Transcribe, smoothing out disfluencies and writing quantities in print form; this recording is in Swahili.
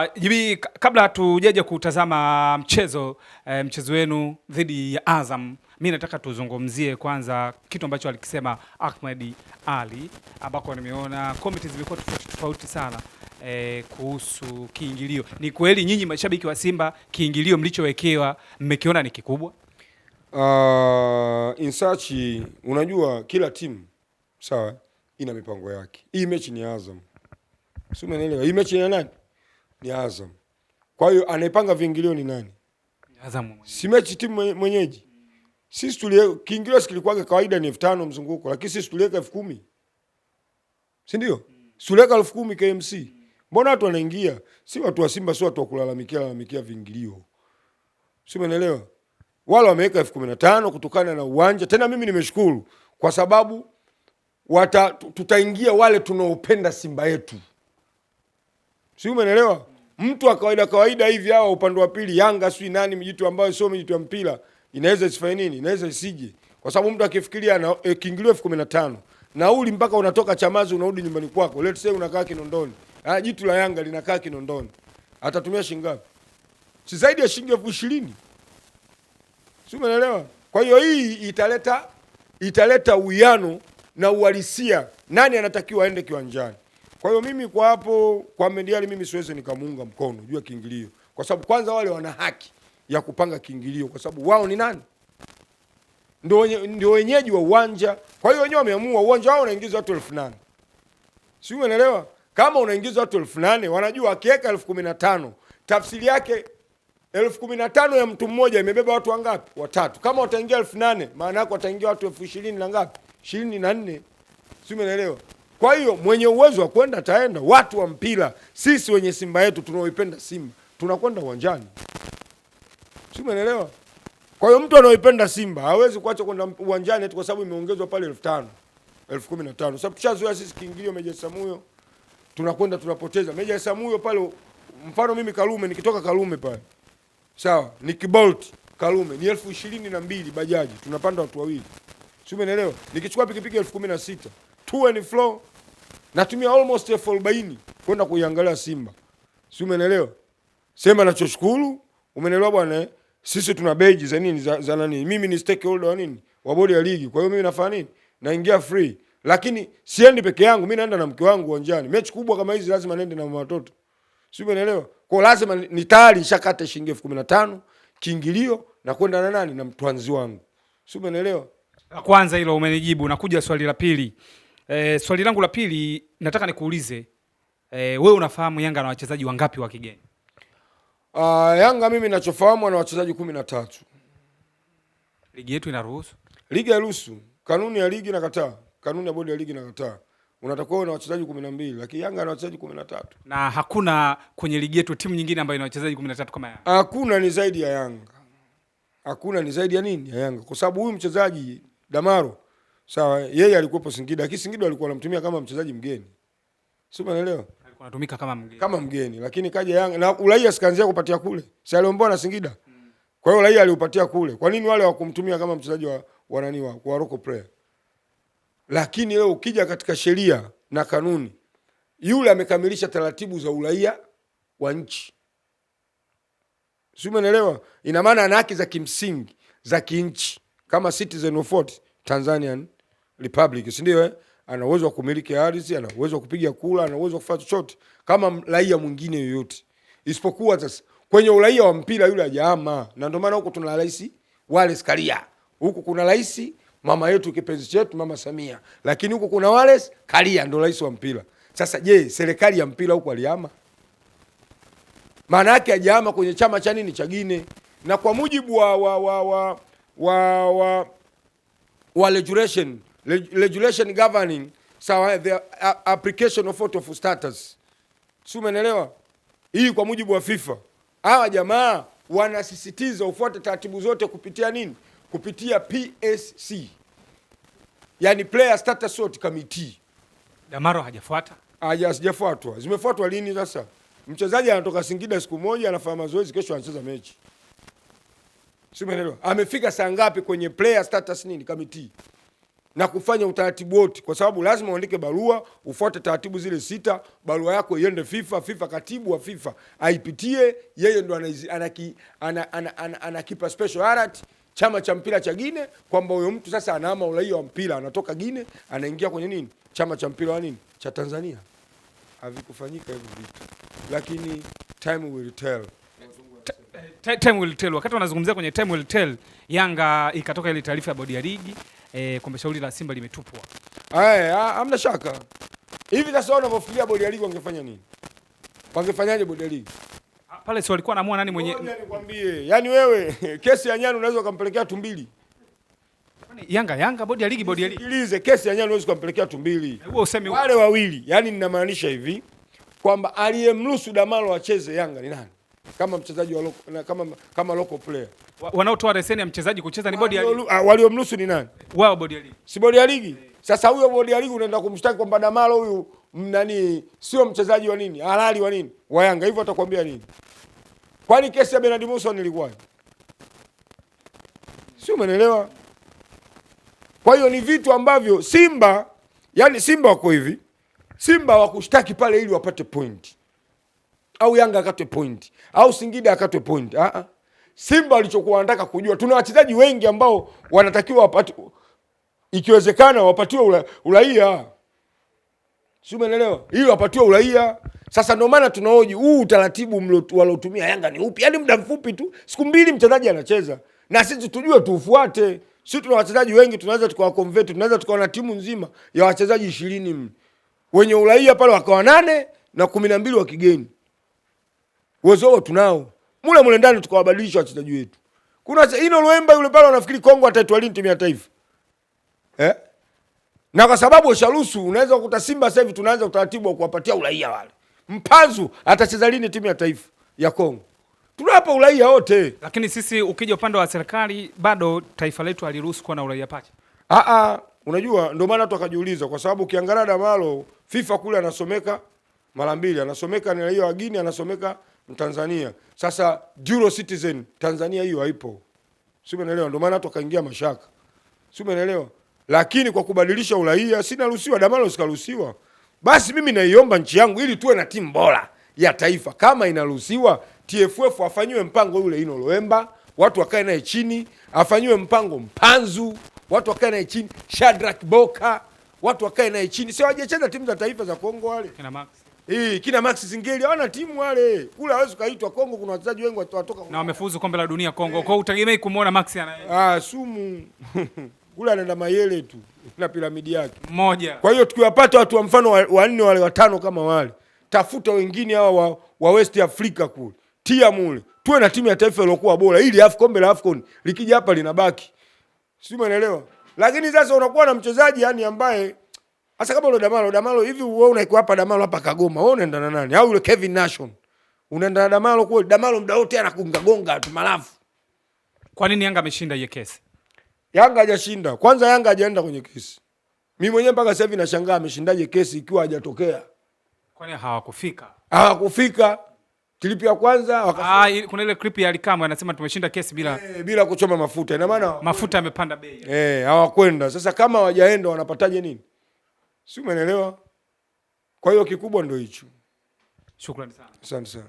Sawa, Jibi, kabla tujaje kutazama mchezo wenu dhidi ya Azam, mimi nataka tuzungumzie kwanza kitu ambacho alikisema Ahmed Ally, ambako nimeona comment zilikuwa tofauti sana kuhusu kiingilio. Ni kweli nyinyi mashabiki wa Simba kiingilio mlichowekewa mmekiona ni kikubwa? Insachi, unajua kila timu sawa ina mipango yake. Hii mechi ni Azam. Si umeelewa? Hii mechi ni nani? Ni Azam. Kwa hiyo anaipanga viingilio ni nani? Azam mwenyewe. Si mechi timu mwenyeji. Sisi kiingilio kilikuwa kawaida ni 5,000 mzunguko, lakini sisi tuliweka 10,000. Si ndio? Tuliweka 10,000 KMC. Mbona watu wanaingia? Si watu wa Simba, si watu wa kulalamikia viingilio. Si umeelewa? Wale wameweka 15,000 kutokana na uwanja. Tena mimi nimeshukuru kwa sababu tutaingia wale tunaopenda Simba yetu. Si umeelewa? Mtu wa kawaida hivi hawa upande wa pili Yanga si nani mjitu ambayo sio mjitu wa mpira inaweza isifanye nini? Inaweza isije. Kwa sababu mtu akifikiria na kiingilio 15,000 nauli mpaka unatoka Chamazi unarudi nyumbani kwako. Let's say unakaa Kinondoni. Jitu la Yanga linakaa Kinondoni. Atatumia shilingi ngapi? Si zaidi ya shilingi 20,000. Si umeelewa? Kwa hiyo hii italeta uwiano na uhalisia nani anatakiwa aende kiwanjani. Kwa hiyo mimi kwa hapo kwa Ahmed Ally mimi siwezi nikamuunga mkono juu ya kiingilio. Kwa sababu kwanza wale wana haki ya kupanga kiingilio kwa sababu wao ni nani? Ndio wenyeji wa uwanja. Kwa hiyo wenyewe wameamua uwanja wao unaingiza watu 8,000. Si umeelewa? Kama unaingiza watu 8,000 wanajua akiweka 15,000 tafsiri yake 15,000 ya mtu mmoja imebeba watu wangapi? Watatu. Kama wataingia 8,000 maana yake wataingia watu 20,000 na ngapi? 24. Si umeelewa? Kwa hiyo mwenye uwezo wa kwenda ataenda. Watu wa mpira, sisi wenye Simba yetu tunaoipenda Simba, tunakwenda uwanjani. Si umeelewa? Kwa hiyo mtu anaoipenda Simba hawezi kuacha kwenda uwanjani eti kwa sababu imeongezwa pale 5,000, 15,000. Sababu tushazoea sisi kiingilio Meja Samuyo tunakwenda tunapoteza. Meja Samuyo pale mfano mimi Karume nikitoka Karume pale. Sawa, ni Kibolt Karume ni 22,000 bajaji. Tunapanda watu wawili. Si umeelewa? Nikichukua pikipiki 16,000 to and fro natumia almost 40 kwenda kuiangalia Simba. Si umeelewa? Sema nachoshukuru, umeelewa bwana? Sisi tuna beji za nini za nani? Mimi ni stakeholder wa nini? Wa bodi ya ligi. Kwa hiyo mimi nafanya nini? Naingia free. Lakini siendi peke yangu, mimi naenda na mke wangu uwanjani. Mechi kubwa kama hizi lazima niende na watoto. Si umeelewa? Kwa lazima ni tayari shakata shilingi 15,000 kiingilio na kwenda na nani? Na mtwanzi wangu. Si umeelewa? Kwanza hilo umenijibu, nakuja swali la pili. Swali langu la pili nataka nikuulize, wewe unafahamu Yanga na wachezaji wangapi wa kigeni? Yanga mimi ninachofahamu ana wachezaji 13. Ligi yetu inaruhusu? Ligi inaruhusu. Kanuni ya ligi inakataa. Kanuni ya bodi ya ligi inakataa. Unatakiwa na wachezaji 12, lakini Yanga ana wachezaji 13. Na hakuna kwenye ligi yetu timu nyingine ambayo ina wachezaji 13 kama Yanga. Hakuna, ni zaidi ya Yanga. Hakuna, ni zaidi ya nini? Ya Yanga. Kwa sababu huyu mchezaji Damaro, sawa, yeye alikuwa Singida, lakini Singida alikuwa anamtumia kama mchezaji mgeni. Sio, unaelewa? Alikuwa anatumika kama mgeni. Kama mgeni, lakini kaja Yanga na uraia sikaanzia kupatia kule. Si aliomba na Singida. Kwa hiyo uraia aliupatia kule. Kwa nini wale wakumtumia kama mchezaji wa nani wa local player? Lakini leo ukija katika sheria na kanuni, yule amekamilisha taratibu za uraia wa nchi. Sio, umeelewa? Ina maana ana haki za kimsingi za kinchi kama citizen of Tanzanian Republic, si ndio? Ana uwezo wa kumiliki ardhi, ana uwezo wa kupiga kura, ana uwezo wa kufanya chochote kama raia mwingine yoyote. Isipokuwa sasa kwenye uraia wa mpira yule hajahama. Na ndio maana huko tuna rais Wallace Karia. Huko kuna rais mama yetu kipenzi chetu Mama Samia. Lakini huko kuna Wallace Karia ndio rais wa mpira. Sasa je, serikali ya mpira huko alihama? Maana yake hajahama kwenye chama cha nini cha Gine. Na kwa mujibu wa legislation governing sawa the application of photo of status. Si umeelewa? Hii kwa mujibu wa FIFA. Hawa jamaa wanasisitiza ufuate taratibu zote kupitia nini? Kupitia PSC. Yaani player status sort committee. Damaro hajafuata? Hajafuatwa. Zimefuatwa lini sasa? Mchezaji anatoka Singida siku moja anafanya mazoezi, kesho anacheza mechi. Si umeelewa? Amefika saa ngapi kwenye player status nini committee? na kufanya utaratibu wote, kwa sababu lazima uandike barua, ufuate taratibu zile 6. Barua yako iende FIFA, katibu wa FIFA aipitie, yeye ndo anakipa special alert chama cha mpira cha Guinea kwamba huyo mtu sasa anahama uraia wa mpira, anatoka Guinea anaingia kwenye nini, chama cha mpira wa nini cha Tanzania. Havikufanyika hivyo vitu, lakini time will tell. Time will tell. Wakati wanazungumzia kwenye time will tell, Yanga ikatoka ile taarifa ya bodi ya ligi kwamba shauri la Simba limetupwa. Hamna shaka. Hivi sasa unavyofikiria bodi ya ligi wangefanya nini? Wangefanyaje bodi ya ligi? Pale si walikuwa wanaamua nani mwenye. Ngoja nikwambie. Yaani wewe kesi ya Nyani unaweza kumpelekea Tumbili. Yanga bodi ya ligi. Sikilize, kesi ya Nyani unaweza kumpelekea Tumbili. Huo usemi wale wawili, yani ninamaanisha hivi kwamba aliyemruhusu Damalo acheze Yanga ni nani? Kama mchezaji wa kama local player. Wanaotoa leseni ya mchezaji kucheza ni bodi ya ligi. Waliomruhusu ni nani? Wao bodi ya ligi. Si bodi ya ligi? Sasa huyo bodi ya ligi unaenda kumshtaki kwamba Damalo huyu nani sio mchezaji wa nini? Halali wa nini? Wa Yanga. Hivyo atakwambia nini? Kwani kesi ya Bernard Musa ilikuwa? Sio, umeelewa? Kwa hiyo ni vitu ambavyo Simba wako hivi. Simba wakushtaki pale ili wapate point. Au Yanga akate point. Au Singida akate point. Simba walichokuwa wanataka kujua, tuna wachezaji wengi ambao wanatakiwa wapate, ikiwezekana wapatiwe uraia. Sio, umeelewa? Ili wapatiwe uraia. Sasa ndio maana tunaoji huu utaratibu walotumia Yanga ni upi? Yaani muda mfupi tu, siku 2 mchezaji anacheza. Na sisi tujue tuufuate. Sisi tuna wachezaji wengi, tunaweza tukawa convert, tunaweza tukawa na timu nzima ya wachezaji 20 wenye uraia pale wakawa 8 na 12 wa kigeni. Uwezo huo tunao. Mule ndani tukawabadilisha wachezaji wetu. Kuna Ino Luemba yule pale anafikiri Kongo ataitwa lini timu ya taifa. Na kwa sababu usharuhusu, unaweza kukuta Simba sasa hivi tunaanza utaratibu wa kuwapatia uraia wale. Mpanzu atacheza lini timu ya taifa ya Kongo? Tunawapa uraia wote. Lakini sisi ukija upande wa serikali bado taifa letu haliruhusu kuwa na uraia pacha. Unajua ndio maana watu wakajiuliza, kwa sababu ukiangalia Damalo FIFA kule anasomeka mara 2, anasomeka ni raia wa Guinea, anasomeka Mtanzania. Sasa dual citizen Tanzania hiyo haipo. Sio, umeelewa? Ndio maana watu wakaingia mashaka. Sio, umeelewa? Lakini kwa kubadilisha uraia sina ruhusiwa, Damalo sikaruhusiwa. Basi mimi naiomba nchi yangu ili tuwe na timu bora ya taifa. Kama inaruhusiwa, TFF afanywe mpango yule Ino Luemba, watu wakae naye chini, afanywe mpango Mpanzu, watu wakae naye chini, Shadrack Boka, watu wakae naye chini. Sio wajecheza timu za taifa za Kongo wale. Kina Max Zingeli hawana timu wale. Kule hawezi kaitwa Kongo, kuna wachezaji wengi watoka na wamefuzu kombe la dunia Kongo. Kwa utegemei kumuona Max sumu. Kule anaenda Mayele tu na piramidi yake mmoja. Kwa hiyo tukiwapata watu wa mfano wa 4 wale 5 kama wale, tafuta wengine hawa wa West Africa kule. Tia mule. Tuwe na timu ya taifa iliyokuwa bora ili kombe la AFCON likija hapa linabaki. Sio, umeelewa? Lakini sasa unakuwa na mchezaji yani ambaye hasa kama yule Damalo hivi, wewe unaiko hapa Damalo hapa Kagoma, wewe unaenda na nani? Au yule Kevin Nation. Unaenda na Damalo kweli? Damalo muda wote anagonga tu malafu. Kwa nini Yanga ameshinda hiyo kesi? Yanga hajashinda. Kwanza Yanga hajaenda kwenye kesi. Mimi mwenyewe mpaka sasa hivi nashangaa ameshindaje kesi ikiwa hajatokea. Kwani hawakufika? Hawakufika. Klipu ya kwanza kuna ile klipu ya Alikamwe anasema tumeshinda kesi bila kuchoma mafuta. Ina maana mafuta yamepanda bei. Hawakwenda. Sasa kama hawajaenda wanapataje nini? Si umeelewa? Kwa hiyo kikubwa ndio hicho. Shukrani sana. Asante sana.